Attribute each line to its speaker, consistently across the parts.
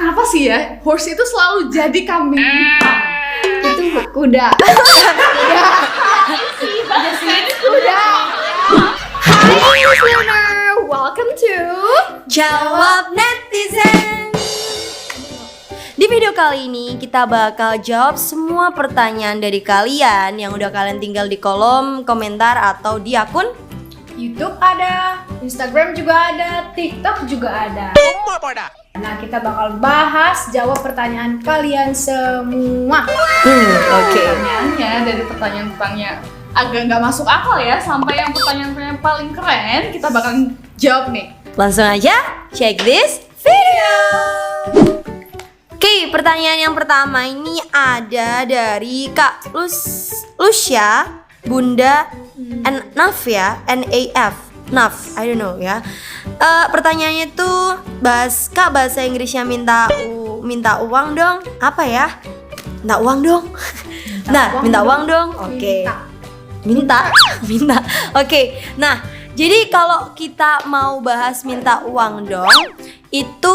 Speaker 1: Kenapa sih ya horse itu selalu jadi kambing hitam?
Speaker 2: Itu kuda. Kuda. Hai listener, welcome to
Speaker 3: Jawab Netizen. Di video kali ini kita bakal jawab semua pertanyaan dari kalian yang udah kalian tinggal di kolom komentar atau di akun
Speaker 2: YouTube ada, Instagram juga ada, TikTok juga ada. Nah, kita bakal bahas jawab pertanyaan kalian semua.
Speaker 3: Oke.
Speaker 1: Pertanyaannya dari pertanyaan-pertanyaan agak nggak masuk akal ya, sampai yang pertanyaan-pertanyaan paling keren kita bakal jawab nih.
Speaker 3: Langsung aja check this video. Oke, pertanyaan yang pertama ini ada dari Kak Lucia Bunda Naf ya, NAF Naf, I don't know ya. Pertanyaannya tuh bahasa Inggrisnya minta uang dong. Apa ya? Minta uang dong. Minta uang dong. Oke. Minta. Oke. Nah, jadi kalau kita mau bahas minta uang dong, itu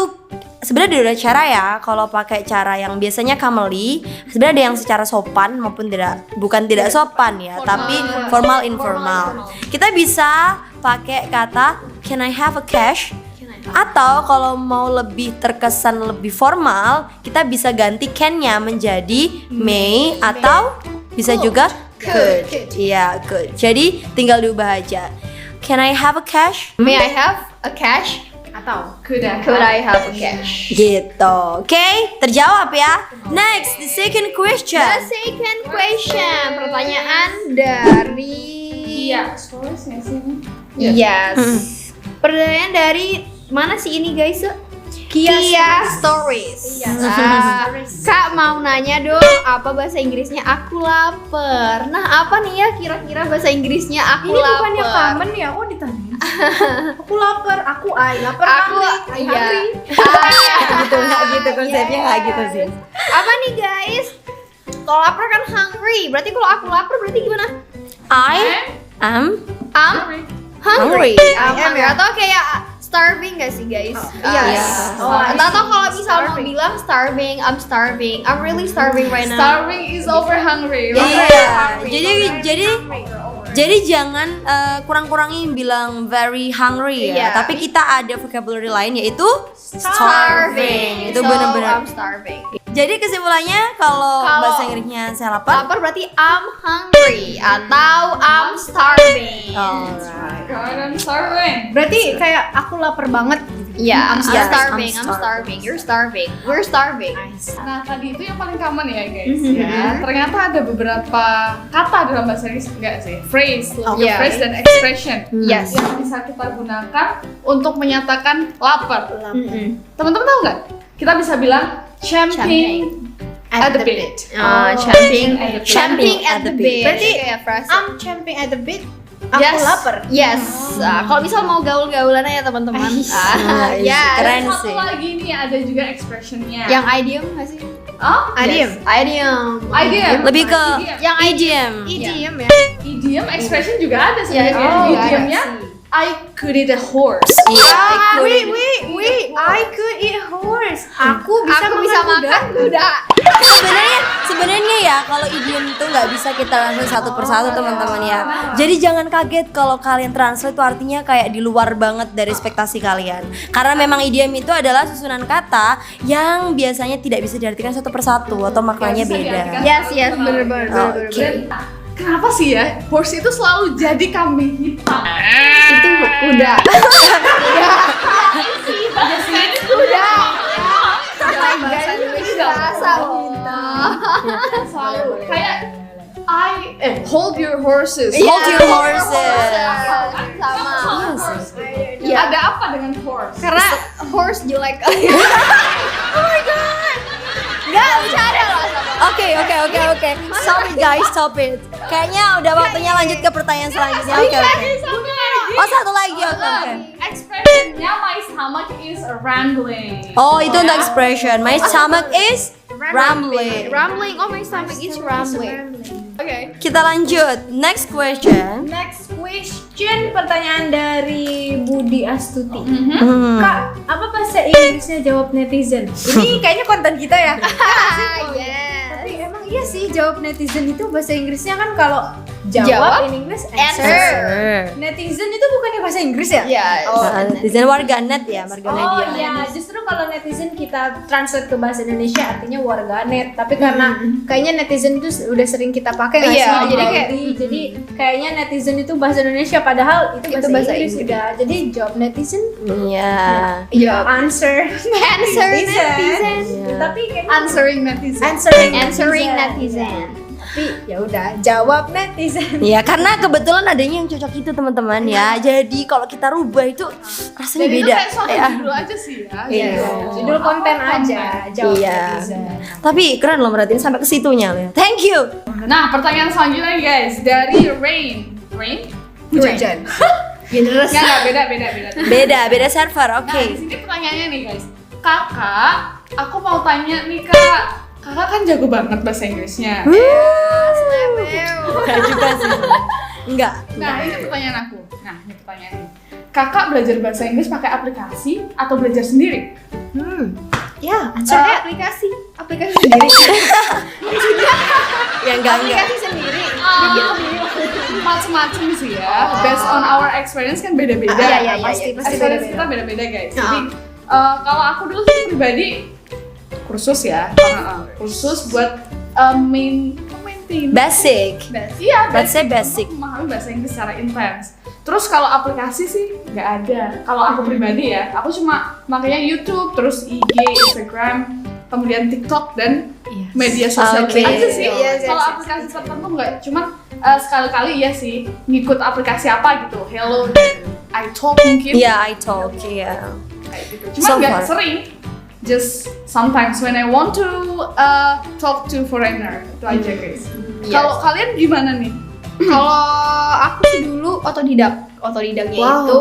Speaker 3: sebenarnya ada dua cara ya. Kalau pakai cara yang biasanya Kameli, sebenarnya ada yang secara sopan maupun bukan tidak sopan ya, tapi formal informal. Kita bisa pakai kata can I have a cash? Atau kalau mau lebih terkesan lebih formal, kita bisa ganti can-nya menjadi may atau bisa juga could. Iya, could. Jadi tinggal diubah aja. Can I have a cash?
Speaker 2: May I have a cash? Atau
Speaker 1: Could
Speaker 2: I have a cash?
Speaker 3: Gitu. Oke, terjawab ya. Next, the second question.
Speaker 2: The second question, pertanyaan dari
Speaker 1: Iya, stories nggak sih ini?
Speaker 2: Yes. Pertanyaan dari mana sih ini guys? Kia Stories. Kak mau nanya dong, apa bahasa Inggrisnya aku lapar? Nah, apa nih ya kira-kira bahasa Inggrisnya aku lapar? Ini bukannya common ya? Oh ditanya. Aku lapar, aku lapar. Aku hungry.
Speaker 3: Gitu konsepnya nggak gitu sih.
Speaker 2: Apa nih guys? Kalau lapar kan hungry. Berarti kalau aku lapar berarti gimana?
Speaker 3: I am
Speaker 2: Hungry.
Speaker 3: Hungry.
Speaker 2: Atau kayak starving gak sih guys?
Speaker 3: Iya.
Speaker 2: Atau kalau misal mau bilang starving, I'm starving. I'm really starving right now.
Speaker 1: Starving is over hungry.
Speaker 3: Iya. Jadi jangan kurang-kurangin bilang very hungry ya.
Speaker 2: Iya.
Speaker 3: Tapi kita ada vocabulary lain yaitu starving. Itu
Speaker 2: So,
Speaker 3: benar-benar.
Speaker 2: I'm starving.
Speaker 3: Jadi kesimpulannya kalau
Speaker 2: Kalau
Speaker 3: bahasa Inggrisnya saya lapar.
Speaker 2: Lapar berarti I'm hungry atau I'm starving.
Speaker 3: Alright.
Speaker 1: God, I'm starving.
Speaker 2: Berarti kayak aku lapar banget. Iya, I'm
Speaker 3: Yes,
Speaker 2: starving.
Speaker 3: I'm
Speaker 2: I'm starving. You're starving. We're starving.
Speaker 1: Nah tadi itu yang paling common ya guys ya. Ternyata ada beberapa kata dalam bahasa Inggris enggak sih? Phrase, lebih
Speaker 2: Iya.
Speaker 1: phrase dan expression
Speaker 2: Yes.
Speaker 1: yang bisa kita gunakan untuk menyatakan lapar.
Speaker 2: Mm-mm.
Speaker 1: Teman-teman tahu nggak? Kita bisa bilang champing at the bit.
Speaker 2: Champing
Speaker 1: Champing
Speaker 2: at the bit. Berarti
Speaker 4: kayak frase
Speaker 2: I'm
Speaker 4: champing at the bit.
Speaker 1: Yes.
Speaker 2: Yes. Kalau misal mau gaul-gaulan ya teman-teman.
Speaker 3: Yes. Keren
Speaker 1: Satu
Speaker 3: sih.
Speaker 1: lagi nih ada juga expressionnya.
Speaker 2: Yang idiom nggak sih?
Speaker 1: oh,
Speaker 4: Idiom.
Speaker 2: Idiom.
Speaker 3: Lebih ke
Speaker 2: Yang
Speaker 3: idiom.
Speaker 4: Idiom ya.
Speaker 1: idiom expression juga ada
Speaker 2: Ya,
Speaker 1: sebenarnya.
Speaker 2: oh,
Speaker 1: Idiomnya I could eat a horse.
Speaker 4: Wait, I could eat horse. Aku bisa makan kuda.
Speaker 3: Sebenarnya ya kalau idiom itu nggak bisa kita translate satu persatu teman-teman ya. Jadi jangan kaget kalau kalian translate itu artinya kayak di luar banget dari ekspektasi kalian. Karena memang idiom itu adalah susunan kata yang biasanya tidak bisa diartikan satu persatu atau maknanya
Speaker 1: Nggak bisa
Speaker 3: beda.
Speaker 1: diartikan.
Speaker 2: Yes, bener.
Speaker 3: Oke.
Speaker 1: Kenapa sih ya horse itu selalu jadi kambing hitam?
Speaker 2: Itu kuda. Kuda. Bahasa
Speaker 1: Selalu kayak hold your horses.
Speaker 3: Hold your horses.
Speaker 2: Sama.
Speaker 1: Ya. Ada apa dengan horse?
Speaker 2: Karena horse jelek. Oh my god. Enggak bercanda loh sama.
Speaker 3: Oke. Sorry guys, stop it. Kayaknya udah waktunya lanjut ke pertanyaan selanjutnya. Oke. Oh, satu lagi. Oke.
Speaker 1: Expressionnya my stomach is rambling.
Speaker 3: Oh, itu untuk expression. My stomach is rambling.
Speaker 2: Rambling. Oh my stomach is rambling. Oke.
Speaker 3: Kita lanjut. Next question.
Speaker 4: Next question, pertanyaan dari Budi Astuti.
Speaker 3: Hmm.
Speaker 4: Kak, apa bahasa Inggrisnya jawab netizen? Ini kayaknya konten kita ya.
Speaker 2: Yes.
Speaker 4: Tapi emang iya sih, jawab netizen itu bahasa Inggrisnya kan kalau
Speaker 2: Jawab,
Speaker 4: jawab in English answer.
Speaker 2: answer.
Speaker 4: Netizen itu bukannya bahasa Inggris ya?
Speaker 2: Yes.
Speaker 3: Netizen warganet ya, warganet
Speaker 4: Oh
Speaker 3: dia.
Speaker 4: iya, justru kalau netizen kita translate ke bahasa Indonesia artinya warganet. Tapi karena kayaknya netizen itu udah sering kita pakai nggak
Speaker 2: Iya,
Speaker 4: sih?
Speaker 2: jadi kayak
Speaker 4: jadi kayaknya netizen itu bahasa Indonesia padahal itu bahasa,
Speaker 2: bahasa
Speaker 4: Inggris
Speaker 2: Inggris.
Speaker 4: udah. Jadi jawab netizen,
Speaker 3: Iya.
Speaker 2: Iya.
Speaker 4: answer
Speaker 2: netizen.
Speaker 4: Tapi kayaknya
Speaker 1: Answering netizen.
Speaker 2: Answering netizen.
Speaker 4: Tapi ya udah jawab netizen.
Speaker 3: Ya karena kebetulan adanya yang cocok itu teman-teman ya. Jadi kalau kita rubah itu rasanya
Speaker 1: Jadi itu
Speaker 3: beda.
Speaker 1: kayak suatu
Speaker 3: Ya.
Speaker 1: judul aja sih ya.
Speaker 3: Iya.
Speaker 4: Judul konten aja, jawab
Speaker 3: Iya.
Speaker 4: netizen.
Speaker 3: Tapi keren loh merhatiin sampai ke situnya loh. Ya. Thank you.
Speaker 1: Nah, pertanyaan selanjutnya guys dari Rain.
Speaker 4: Hujan.
Speaker 1: Enggak, beda.
Speaker 3: Beda server. Oke.
Speaker 1: Nah, di sini pertanyaannya nih guys. Kakak, aku mau tanya nih Kak. Kakak kan jago banget bahasa Inggrisnya.
Speaker 3: Enggak juga sih. Enggak.
Speaker 1: Nah, ini pertanyaan aku. Nah, ini pertanyaannya. Kakak belajar bahasa Inggris pakai aplikasi atau belajar sendiri?
Speaker 4: Ya, answernya aplikasi sendiri.
Speaker 3: Ya enggak.
Speaker 4: Aplikasi sendiri.
Speaker 1: Macem-macem sih ya. Based on our experience kan beda-beda.
Speaker 2: Iya,
Speaker 4: pasti
Speaker 1: Experience
Speaker 4: beda-beda.
Speaker 1: kita beda-beda guys. Jadi kalau aku dulu sih pribadi kursus ya. Kursus buat maintain.
Speaker 3: Basic.
Speaker 1: Iya,
Speaker 3: Let's say basic.
Speaker 1: Untuk memahami bahasa Inggris secara intens. Terus kalau aplikasi sih nggak ada. Kalau aku pribadi ya, aku cuma makanya YouTube, terus IG, Instagram, kemudian TikTok dan media sosial
Speaker 3: Oke.
Speaker 1: aja sih.
Speaker 4: Yes,
Speaker 1: Kalau
Speaker 4: yes,
Speaker 1: aplikasi tertentu nggak, cuma sekali-kali ya sih ngikut aplikasi apa gitu. Hello, iTalk mungkin.
Speaker 3: Iya, I talk. Iya.
Speaker 1: Kayak gitu. Cuma
Speaker 3: So
Speaker 1: nggak
Speaker 3: far.
Speaker 1: sering. Just sometimes when I want to talk to foreigner itu aja guys. Kalau kalian gimana nih?
Speaker 2: Kalau aku sih dulu otodidaknya
Speaker 4: Wow.
Speaker 2: itu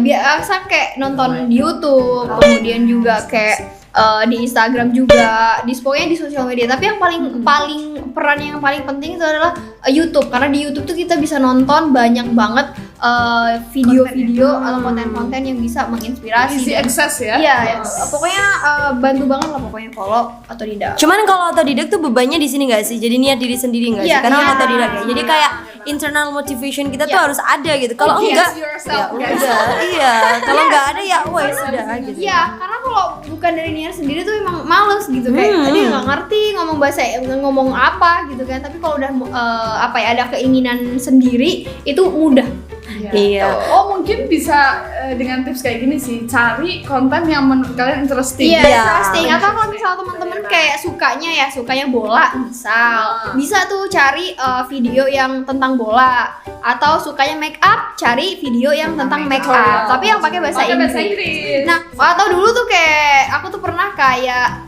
Speaker 2: biasa kayak nonton di YouTube, kemudian juga kayak di Instagram juga, pokoknya di sosial media. Tapi yang paling peran yang paling penting itu adalah YouTube, karena di YouTube tuh kita bisa nonton banyak banget video-video atau konten-konten yang bisa menginspirasi.
Speaker 1: Easy
Speaker 2: dan-
Speaker 1: access ya?
Speaker 2: Iya, pokoknya bantu banget lah pokoknya kalau otodidak.
Speaker 3: Cuman kalau otodidak tuh bebannya di sini nggak sih? Jadi niat diri sendiri nggak sih?
Speaker 2: Iya,
Speaker 3: Karena
Speaker 2: iya.
Speaker 3: otodidak ya. Jadi kayak internal motivation kita tuh
Speaker 2: Iya.
Speaker 3: harus ada gitu. Kalau
Speaker 1: Yes,
Speaker 3: enggak,
Speaker 1: yourself,
Speaker 3: ya
Speaker 1: guys.
Speaker 3: udah, iya. Kalau enggak ada ya wes sudah gitu.
Speaker 2: Iya, karena kalau bukan dari niat sendiri tuh emang males gitu kayak tadi nggak ngerti ngomong apa gitu kan. Tapi kalau udah ada keinginan sendiri itu mudah.
Speaker 3: Iya.
Speaker 1: Oh mungkin bisa dengan tips kayak gini sih, cari konten yang menurut kalian interesting.
Speaker 2: Iya,
Speaker 3: Iya.
Speaker 2: interesting. Atau kalau misalnya teman-teman kayak sukanya bola, bisa tuh cari video yang tentang bola. Atau sukanya make up, cari video yang tentang make up. Tapi yang pakai bahasa Inggris. Nah, atau dulu tuh kayak aku tuh pernah kayak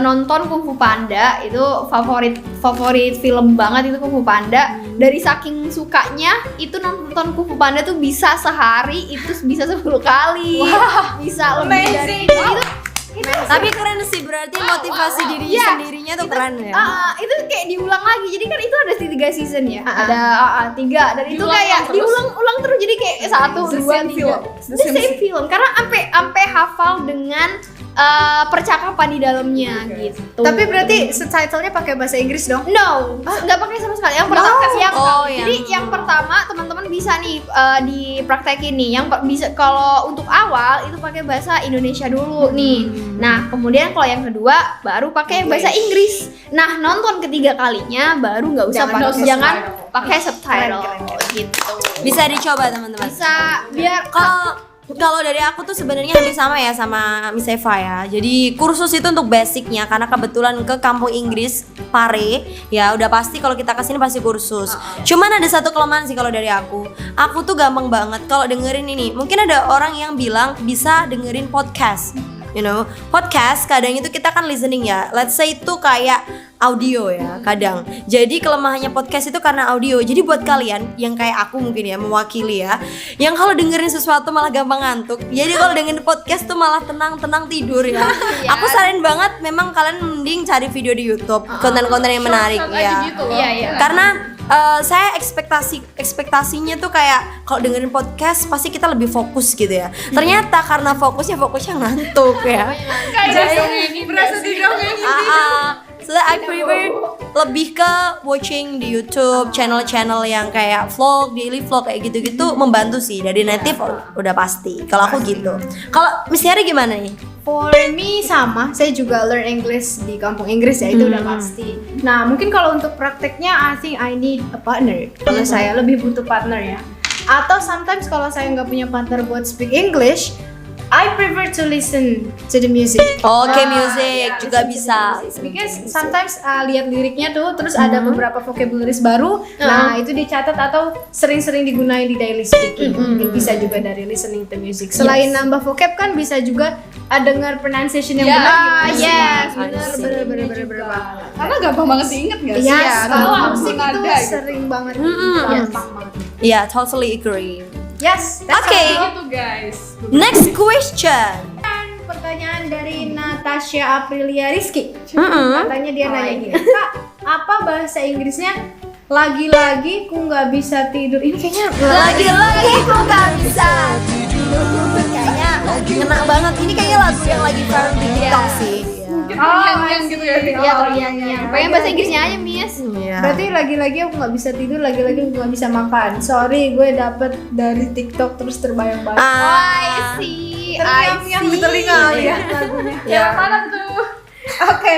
Speaker 2: nonton Kung Fu Panda, itu favorit film banget itu Kung Fu Panda. Dari saking sukanya itu nonton Kung Fu Panda tuh bisa sehari itu bisa 10 kali. Bisa lebih dari itu.
Speaker 3: Tapi keren sih, berarti motivasi diri
Speaker 2: Iya.
Speaker 3: sendirinya tuh keren ya.
Speaker 2: Itu kayak diulang lagi. Jadi kan itu ada 3 season ya. Ada 3 dan itu
Speaker 1: Diulang
Speaker 2: kayak
Speaker 1: terus.
Speaker 2: diulang terus jadi kayak 1
Speaker 1: The
Speaker 2: 2
Speaker 1: same
Speaker 2: 3.
Speaker 1: film.
Speaker 2: The same film. Karena sampai hafal dengan percakapan di dalamnya gitu.
Speaker 4: Tapi berarti subtitlenya pakai bahasa Inggris dong?
Speaker 2: No, nggak pakai sama sekali. Yang pertama, jadi
Speaker 3: yang-
Speaker 2: yang pertama teman-teman bisa nih dipraktekin nih. Yang bisa kalau untuk awal itu pakai bahasa Indonesia dulu nih. Nah, kemudian kalau yang kedua baru pakai bahasa Inggris. Nah, nonton ketiga kalinya baru nggak usah
Speaker 1: Jangan
Speaker 2: pakai subtitle
Speaker 4: Keren.
Speaker 2: gitu.
Speaker 3: Bisa dicoba teman-teman.
Speaker 2: Bisa biar
Speaker 3: Kalau dari aku tuh sebenarnya hampir sama ya sama Miss Eva ya. Jadi kursus itu untuk basicnya karena kebetulan ke kampung Inggris Pare ya udah pasti kalau kita kesini pasti kursus. Cuman ada satu kelemahan sih kalau dari aku. Aku tuh gampang banget kalau dengerin ini. Mungkin ada orang yang bilang bisa dengerin podcast. podcast kadang itu kita kan listening ya. Let's say itu kayak audio ya kadang. Jadi kelemahannya podcast itu karena audio. Jadi buat kalian yang kayak aku mungkin ya mewakili ya, yang kalau dengerin sesuatu malah gampang ngantuk. Jadi kalau dengerin podcast tuh malah tenang tidur ya. Aku saranin banget memang kalian mending cari video di YouTube, konten-konten yang menarik ya.
Speaker 1: Gitu loh.
Speaker 2: Iya.
Speaker 3: Karena saya ekspektasinya tuh kayak kalau dengerin podcast pasti kita lebih fokus gitu ya. Ternyata karena fokusnya ngantuk ya.
Speaker 1: Kayak berasa didongengin.
Speaker 3: So I prefer lebih ke watching di YouTube channel-channel yang kayak vlog, daily vlog kayak gitu-gitu membantu sih. Dari native udah pasti. Kalau aku gitu. Kalau Miss Tiara gimana nih?
Speaker 4: For me sama, saya juga learn English di kampung Inggris ya, itu udah pasti. Nah, mungkin kalau untuk prakteknya I think I need a partner. Kalau saya lebih butuh partner ya. Atau sometimes kalau saya nggak punya partner buat speak English, I prefer to listen to the music.
Speaker 3: Oke, music juga bisa.
Speaker 4: Because sometimes lihat liriknya tuh, terus ada beberapa vocabularies baru. Nah, itu dicatat atau sering-sering digunakan di daily speaking. Mungkin bisa juga dari listening to music. Selain nambah vocab kan bisa juga dengar pronunciation yang benar gimana.
Speaker 2: Yes,
Speaker 4: bener.
Speaker 1: Karena gampang banget diinget gak sih?
Speaker 4: Yes, kalau
Speaker 1: Kalau
Speaker 4: musik
Speaker 1: nada
Speaker 4: itu
Speaker 1: gitu.
Speaker 4: sering banget. Gampang banget.
Speaker 3: Yeah, totally agree.
Speaker 4: Yes, that's
Speaker 3: Okay.
Speaker 4: all.
Speaker 1: Gitu guys.
Speaker 3: Next question.
Speaker 4: Dan pertanyaan dari Natasha Aprilia Rizky. Katanya dia nanya gini, Kak, apa bahasa Inggrisnya? Lagi-lagi ku nggak bisa tidur. Ini kayaknya
Speaker 3: Lagi-lagi aku gak bisa tidur. Kayaknya ngena banget. Ini kayaknya lagu yang lagi viral di TikTok sih.
Speaker 1: Yang gitu ya.
Speaker 2: Iya, terngiang-ngiang. Pengen bahasa Inggrisnya aja, Miss.
Speaker 3: Iya.
Speaker 4: berarti lagi-lagi aku nggak bisa tidur, lagi-lagi aku nggak bisa makan. Sorry, gue dapet dari TikTok terus terbayang-bayang.
Speaker 2: I see.
Speaker 4: Terngiang-ngiang di telinga ya lagunya.
Speaker 1: Yang mana tuh?
Speaker 4: Oke,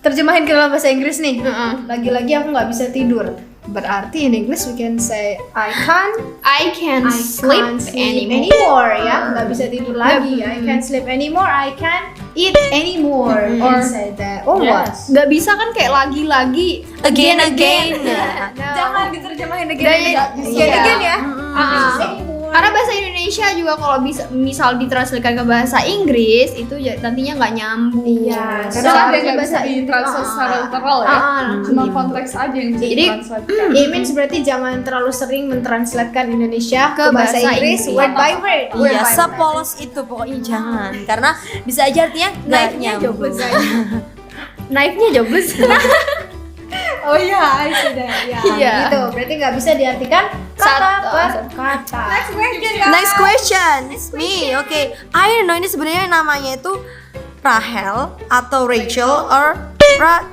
Speaker 4: terjemahin ke dalam bahasa Inggris nih. Lagi-lagi aku nggak bisa tidur. Berarti in English we can say I can't
Speaker 2: can't sleep
Speaker 4: anymore ya, nggak bisa tidur lagi. I can't sleep anymore. I can't eat anymore. Or say that. Or what?
Speaker 2: Gak bisa kan kayak lagi-lagi
Speaker 3: Again.
Speaker 4: Jangan diterjemahin
Speaker 2: Again
Speaker 4: ya.
Speaker 2: Karena bahasa Indonesia juga kalau bisa misal ditranslatekan ke bahasa Inggris itu nantinya nggak nyambung.
Speaker 4: Iya,
Speaker 1: Karena ada
Speaker 4: Seharusnya
Speaker 1: yang nggak bisa
Speaker 4: bahasa-
Speaker 1: ditranslate secara literal ya. Cuma konteks aja yang bisa
Speaker 2: Jadi,
Speaker 1: ditranslatekan.
Speaker 4: It means berarti jangan terlalu sering mentranslatekan Indonesia ke bahasa
Speaker 2: bahasa
Speaker 4: Inggris
Speaker 2: Inggris.
Speaker 4: word by word.
Speaker 3: Iya, sepolos itu pokoknya jangan. Karena bisa aja artinya nggak nyambung.
Speaker 2: Knife-nya jobless.
Speaker 4: Oh iya, I see that. Ya,
Speaker 2: Iya.
Speaker 4: gitu. Berarti nggak bisa diartikan kata per kata.
Speaker 3: Next question. Me, oke. I don't know ini sebenarnya namanya itu Rahel atau Rachel or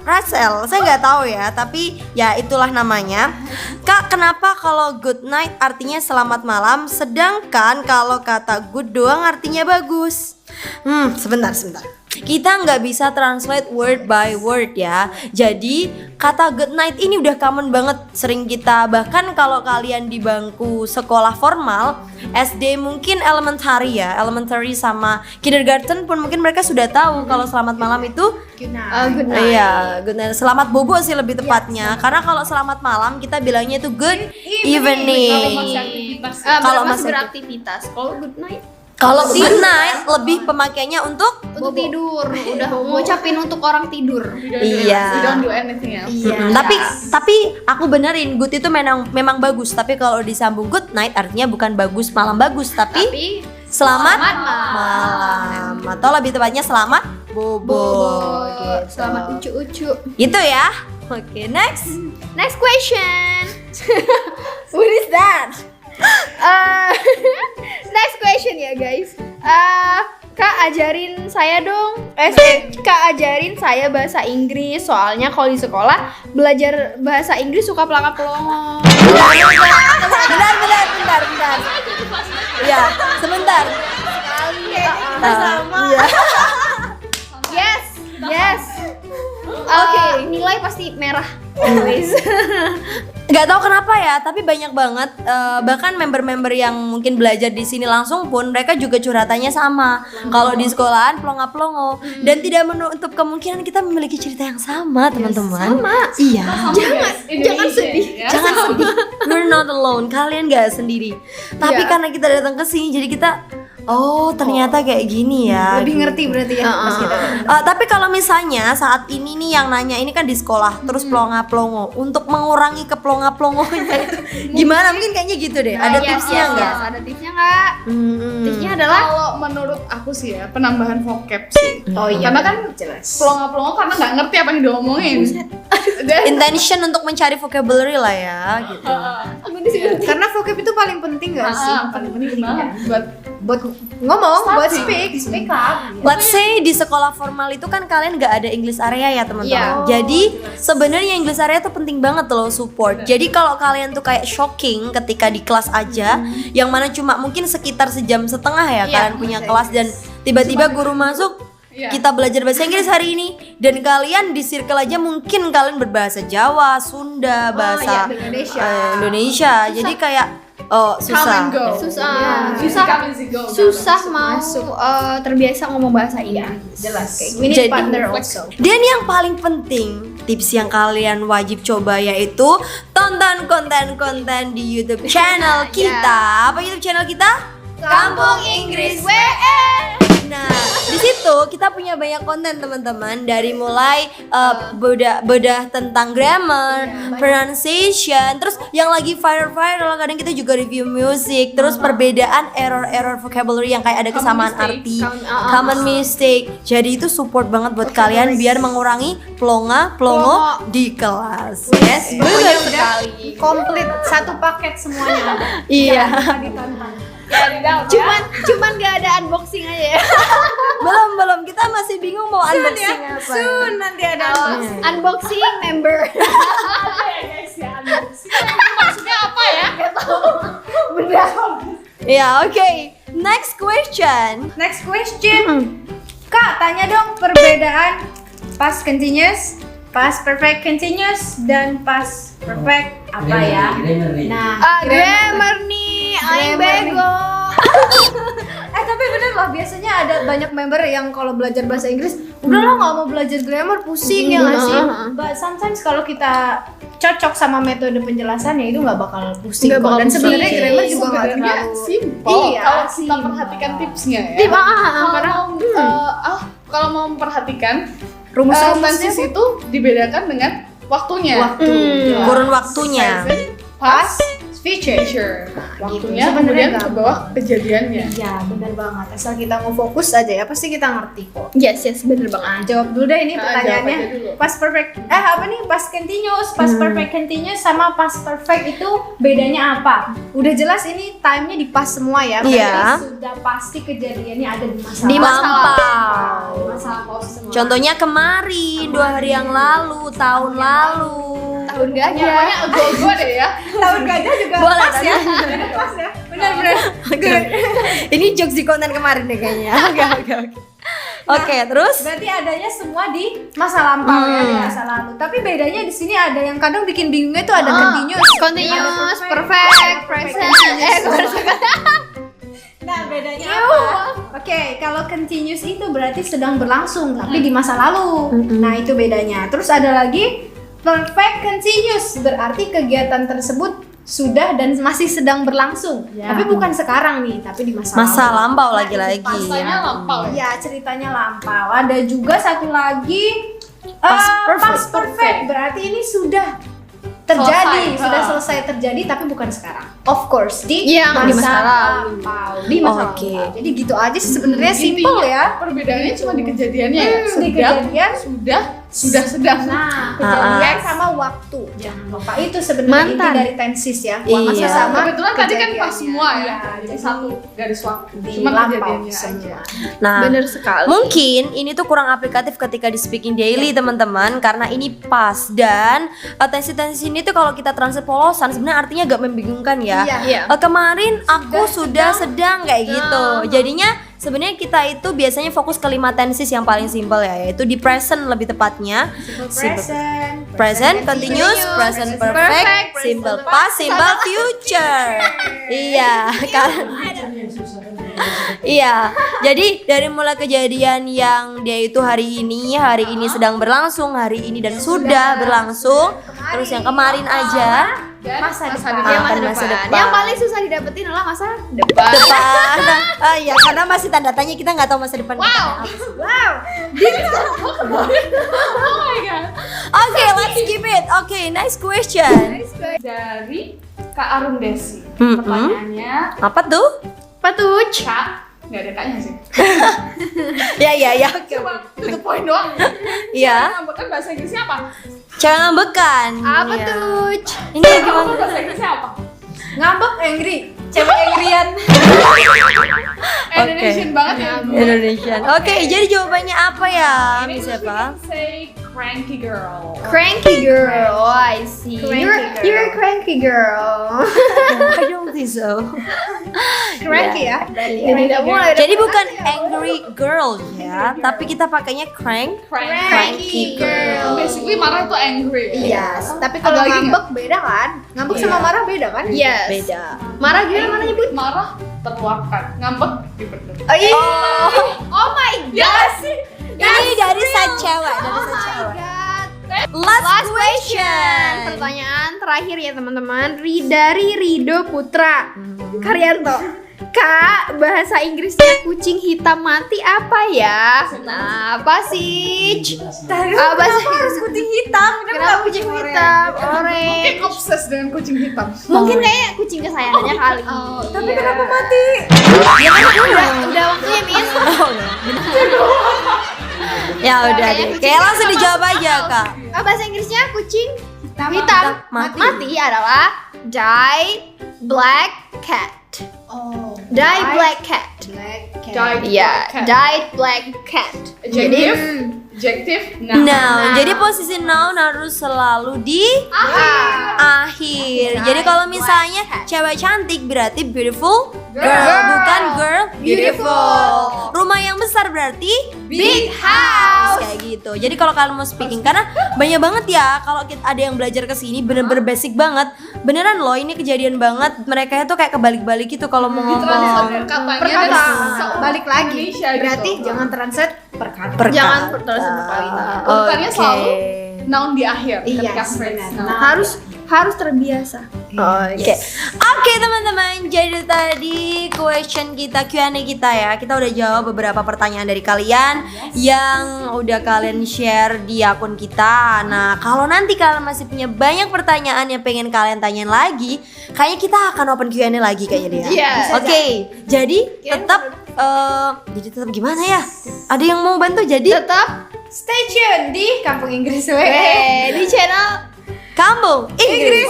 Speaker 3: Rachel. Saya nggak tahu ya, tapi ya itulah namanya. Kak, kenapa kalau good night artinya selamat malam, sedangkan kalau kata good doang artinya bagus? Sebentar. Kita nggak bisa translate word by word ya. Jadi kata good night ini udah common banget, sering kita bahkan kalau kalian di bangku sekolah formal SD mungkin elementary ya, elementary sama kindergarten pun mungkin mereka sudah tahu kalau selamat malam itu
Speaker 4: Good night.
Speaker 2: Good night.
Speaker 3: iya, good night. Selamat bobo sih lebih tepatnya. Karena kalau selamat malam kita bilangnya itu good evening.
Speaker 1: Kalau masih aktivitas.
Speaker 3: Kalau
Speaker 2: Kalau
Speaker 3: masih
Speaker 2: masih beraktivitas. Kalau good night
Speaker 3: Kalau good night lebih pemakaiannya untuk
Speaker 2: untuk tidur, udah ngucapin untuk orang tidur.
Speaker 3: Iya.
Speaker 1: You don't do anything else.
Speaker 3: Tapi aku benerin good itu memang bagus. Tapi kalau disambung good night artinya bukan bagus malam bagus, tapi selamat malam. Atau lebih tepatnya selamat bobo. Gitu.
Speaker 2: Selamat ucu-ucu.
Speaker 3: Gitu ya. Oke, next.
Speaker 2: Next question.
Speaker 4: What is that?
Speaker 2: Next question ya guys. Kak ajarin saya dong. Kak ajarin saya bahasa Inggris. Soalnya kalau di sekolah belajar bahasa Inggris suka pelongo.
Speaker 3: Bentar. Ya, sebentar.
Speaker 2: Yes. Oke, nilai pasti merah. Always.
Speaker 3: Gak tahu kenapa ya, tapi banyak banget bahkan member-member yang mungkin belajar di sini langsung pun mereka juga curhatannya sama. Kalau di sekolahan pelongo dan tidak menutup kemungkinan kita memiliki cerita yang sama, teman-teman. Iya.
Speaker 2: Jangan sedih.
Speaker 3: Jangan sedih. We're not alone. Kalian gak sendiri. Tapi karena kita datang ke sini jadi kita Oh, ternyata kayak gini ya.
Speaker 4: Lebih ngerti berarti ya. Pas kita
Speaker 3: Tapi kalau misalnya saat ini nih yang nanya ini kan di sekolah terus pelonga-pelongo, untuk mengurangi keplonga-plongonya itu gimana? Mungkin kayaknya gitu deh. Ada tipsnya nggak?
Speaker 2: Ada tipsnya nggak? Tipsnya adalah
Speaker 1: Kalau menurut aku sih ya penambahan vocab sih.
Speaker 4: Oh iya.
Speaker 1: Karena kan
Speaker 4: jelas.
Speaker 1: pelongo-pelongo karena nggak ngerti apa yang diomongin. Dan
Speaker 3: Intention untuk mencari vocabulary lah ya, gitu.
Speaker 4: Karena vocab itu paling penting gak sih?
Speaker 1: paling penting banget buat
Speaker 4: Buat ngomong, buat speak up.
Speaker 3: Let's say di sekolah formal itu kan kalian nggak ada English area ya teman-teman.
Speaker 2: Iya.
Speaker 3: Jadi sebenarnya English area tuh penting banget loh support. Jadi kalau kalian tuh kayak shocking ketika di kelas aja, yang mana cuma mungkin sekitar sejam setengah ya kalian punya kelas dan tiba-tiba guru masuk. Kita belajar bahasa Inggris hari ini dan kalian di circle aja mungkin kalian berbahasa Jawa, Sunda, bahasa Indonesia. Jadi kayak susah.
Speaker 2: susah mau terbiasa ngomong bahasa Inggris.
Speaker 4: Jelas kayak we need partner also.
Speaker 3: Dan yang paling penting, tips yang kalian wajib coba yaitu tonton konten-konten di YouTube channel kita. Apa YouTube channel kita?
Speaker 2: Kampung Inggris WN.
Speaker 3: Nah, di situ kita punya banyak konten teman-teman, dari mulai bedah tentang grammar, pronunciation, terus yang lagi viral kadang kita juga review musik, terus perbedaan error vocabulary yang kayak ada kesamaan arti, common mistake. Jadi itu support banget buat kalian biar mengurangi pelongo di kelas.
Speaker 4: Yes, benar sekali. Komplit satu paket semuanya ada.
Speaker 3: Iya.
Speaker 2: Cuman nggak ada unboxing aja ya.
Speaker 3: belum kita masih bingung mau unboxing apa.
Speaker 4: Soon nanti ada
Speaker 2: Unboxing member.
Speaker 1: maksudnya apa ya?
Speaker 3: Ya, oke. Next question.
Speaker 4: Next question. Kak, tanya dong perbedaan past continuous, past perfect continuous, dan past perfect apa ya? Nah,
Speaker 2: Grammar nih, aing bego.
Speaker 4: tapi bener loh, biasanya ada banyak member yang kalau belajar bahasa Inggris udahlah nggak mau belajar grammar, pusing ya nggak sih? But sometimes kalau kita cocok sama metode penjelasannya itu nggak bakal pusing kok. Dan sebenarnya grammar juga nggak terlalu
Speaker 1: simple.
Speaker 4: Iya,
Speaker 1: Kalau kita
Speaker 4: simple.
Speaker 1: perhatikan tipsnya ya. Kalau mau memperhatikan tenses itu dibedakan dengan waktunya.
Speaker 3: Kurun waktunya.
Speaker 1: Past,
Speaker 4: future.
Speaker 1: waktunya,
Speaker 4: Gitu.
Speaker 1: kemudian
Speaker 4: Sebenarnya
Speaker 1: ke bawah kejadiannya.
Speaker 4: Iya, benar banget. Asal kita mau fokus aja ya, pasti kita ngerti kok.
Speaker 2: Yes, bener banget.
Speaker 4: Nah, jawab dulu deh ini
Speaker 1: Jawab
Speaker 4: pertanyaannya.
Speaker 1: aja dulu.
Speaker 4: Past perfect, past continuous, past perfect continuous sama past perfect itu bedanya apa? Udah jelas ini time-nya di past semua ya. Berarti
Speaker 3: Iya.
Speaker 4: sudah pasti kejadiannya ada di masa
Speaker 3: Di
Speaker 4: lalu.
Speaker 3: masa lampau.
Speaker 4: Di masa lampau semua.
Speaker 3: Contohnya kemarin, 2 hari yang lalu, tahun lalu.
Speaker 2: Tahun gajah.
Speaker 1: Pokoknya gue deh ya.
Speaker 4: Tahun gajah juga
Speaker 3: Boleh,
Speaker 4: pas ya. Pas ya. Benar-benar.
Speaker 3: Ini jokes di konten kemarin deh kayaknya. Oke, terus?
Speaker 4: Berarti adanya semua di masa lampau ya, di masa lalu. Tapi bedanya di sini ada yang kadang bikin bingungnya tuh ada continuous,
Speaker 2: Continuous, perfect, present.
Speaker 4: Nah, bedanya apa? Oke, kalau continuous itu berarti sedang berlangsung tapi di masa lalu. Nah, itu bedanya. Terus ada lagi perfect continuous, berarti kegiatan tersebut sudah dan masih sedang berlangsung. Tapi bukan sekarang nih, tapi di masa
Speaker 3: lampau lagi-lagi.
Speaker 1: Pasanya lampau ya.
Speaker 4: Ya, ceritanya lampau. Ada juga satu lagi
Speaker 3: Past
Speaker 4: past perfect. Berarti ini sudah terjadi,
Speaker 1: Selesai.
Speaker 4: sudah selesai terjadi tapi bukan sekarang. Of course di
Speaker 2: Iya, di masa lalu.
Speaker 4: lampau. Di masa
Speaker 3: Oke.
Speaker 4: lampau. Jadi gitu aja sih sebenarnya simple
Speaker 1: Intinya,
Speaker 4: ya.
Speaker 1: Perbedaannya cuma di kejadiannya ya.
Speaker 4: Di
Speaker 1: Sedang,
Speaker 4: kejadian.
Speaker 1: sudah sedang.
Speaker 4: Nah, kejadian sama waktu. Jangan lupa itu sebenarnya inti
Speaker 2: Mantan.
Speaker 4: dari tenses ya.
Speaker 3: Iya.
Speaker 4: Waktu sama
Speaker 1: Kebetulan tadi kan pas
Speaker 4: kejadiannya.
Speaker 1: semua ya.
Speaker 4: Iya,
Speaker 1: Jadi satu garis waktu.
Speaker 4: di
Speaker 1: Cuma
Speaker 4: lampau
Speaker 1: kejadiannya
Speaker 4: semua.
Speaker 1: aja.
Speaker 3: Nah,
Speaker 2: Bener sekali.
Speaker 3: mungkin ini tuh kurang aplikatif ketika di speaking daily teman-teman, karena ini pas dan tensi-tensi ini tuh kalau kita translate polosan sebenarnya artinya agak membingungkan ya.
Speaker 2: Iya.
Speaker 3: Kemarin aku sudah sedang kayak gitu. Jadinya sebenarnya kita itu biasanya fokus ke 5 tenses yang paling simpel ya, yaitu di present lebih tepatnya. Present, continuous, present perfect, simple past, simple future. Iya, kan? Iya. Jadi dari mulai kejadian yang dia itu hari ini sedang berlangsung, hari ini dan sudah berlangsung. terus yang kemarin aja
Speaker 1: Dan
Speaker 4: Masa depan.
Speaker 2: Ya, masa
Speaker 3: masa
Speaker 2: depan.
Speaker 3: depan.
Speaker 2: Yang paling susah didapetin adalah masa depan.
Speaker 3: depan. Oh iya, karena masih tanda tanya, kita nggak tahu masa depan kita.
Speaker 2: Wow.
Speaker 1: Oh my god.
Speaker 3: Oke, let's keep it. Oke, next question.
Speaker 1: Dari Kak Arum Desi.
Speaker 3: Mm-mm.
Speaker 1: Pertanyaannya,
Speaker 3: Apa tuh?
Speaker 2: Patuj.
Speaker 1: Kak, nggak ada kaknya sih.
Speaker 3: Ya.
Speaker 1: Cuma to the point doang.
Speaker 3: Iya.
Speaker 1: Kan bahasa Inggrisnya apa?
Speaker 3: Jangan ngambekan.
Speaker 2: Apa
Speaker 3: Iya.
Speaker 2: tuh?
Speaker 3: Ini gimana?
Speaker 1: Bahasa Inggrisnya apa?
Speaker 4: Ngambek angry. Cewek angryan.
Speaker 1: Indonesian banget ya.
Speaker 3: Indonesian. Oke, jadi jawabannya apa ya?
Speaker 1: In
Speaker 3: Miss
Speaker 1: English we
Speaker 3: Eva?
Speaker 1: can say cranky girl.
Speaker 2: Cranky girl. Oh, I see.
Speaker 4: Cranky
Speaker 2: You're a
Speaker 4: girl.
Speaker 2: cranky girl.
Speaker 3: I don't think so.
Speaker 4: Cranky ya.
Speaker 2: Jadi tidak mulai.
Speaker 3: Jadi bukan angry girl ya, tapi kita pakainya cranky
Speaker 2: Cranky girl.
Speaker 1: Basically marah tuh angry.
Speaker 4: Iya, tapi kalau
Speaker 1: Ada lagi
Speaker 4: ngambek beda kan? Ngambek sama marah beda kan?
Speaker 2: Yes.
Speaker 3: beda.
Speaker 2: Marah gimana mana nyebut?
Speaker 1: Marah terluapkan, ngambek dipendam.
Speaker 2: Oh iya. Oh my god.
Speaker 3: Ini dari side cewek, dari side cewek. Last question.
Speaker 2: Pertanyaan terakhir ya teman-teman. Dari Rido Putra Karyanto. Kak, bahasa Inggrisnya kucing hitam mati apa ya? Nah, apa sih? Bahasa Inggris kucing hitam. Kenapa kucing hitam?
Speaker 1: Mungkin
Speaker 2: Orange.
Speaker 1: obses dengan kucing hitam.
Speaker 2: Mungkin kayak kucing kesayangannya kali.
Speaker 4: Tapi kenapa mati?
Speaker 2: Udah waktunya Min.
Speaker 3: Ya udah deh. Kayak langsung dijawab aja, Kak.
Speaker 2: Bahasa Inggrisnya kucing hitam.
Speaker 3: Mati.
Speaker 2: Adalah die black cat.
Speaker 4: Oh.
Speaker 2: Die black cat.
Speaker 4: Black cat.
Speaker 1: Died
Speaker 2: Iya,
Speaker 1: black cat.
Speaker 2: died black cat.
Speaker 1: Adjective, adjective, noun.
Speaker 3: Noun. Jadi posisi noun harus selalu di akhir. Jadi kalau misalnya cewek cantik berarti beautiful girl, bukan girl beautiful. Rumah yang besar berarti
Speaker 2: Big house.
Speaker 3: kayak gitu. Jadi kalau kalian mau speaking, karena banyak banget ya kalau ada yang belajar ke sini bener-bener basic banget. Beneran loh, ini kejadian banget. Mereka itu kayak kebalik-balik gitu kalau mau ngomong.
Speaker 1: Katanya
Speaker 4: Perkata.
Speaker 1: dari
Speaker 4: Balik lagi.
Speaker 1: Indonesia
Speaker 4: Berarti
Speaker 1: gitu.
Speaker 4: jangan translate perkata.
Speaker 2: Jangan terus berkali-kali.
Speaker 1: Urutannya
Speaker 3: Oke.
Speaker 1: selalu noun di akhir.
Speaker 4: Iya,
Speaker 1: ketika phrase
Speaker 4: benar.
Speaker 1: noun.
Speaker 4: Nah,
Speaker 2: Harus terbiasa.
Speaker 3: Oke. Oke teman-teman, jadi tadi question kita, Q&A kita ya. Kita udah jawab beberapa pertanyaan dari kalian yang udah kalian share di akun kita. Nah, kalau nanti kalian masih punya banyak pertanyaan yang pengen kalian tanyain lagi, kayaknya kita akan open Q&A lagi kayaknya deh.
Speaker 2: Iya.
Speaker 3: Oke. Jadi tetap gimana ya? Ada yang mau bantu jadi?
Speaker 2: Tetap
Speaker 4: stay tune di Kampung Inggris
Speaker 2: di channel
Speaker 3: Kampung Inggris.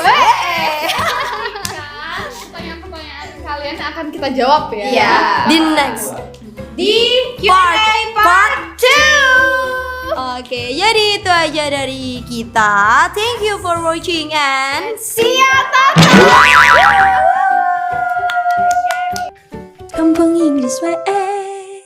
Speaker 1: Pertanyaan-pertanyaan kalian akan kita jawab ya.
Speaker 2: Iya.
Speaker 3: Di next
Speaker 4: di
Speaker 3: part 2. Oke, jadi itu aja dari kita. Thank you for watching and see ya. Kampung Inggris WE.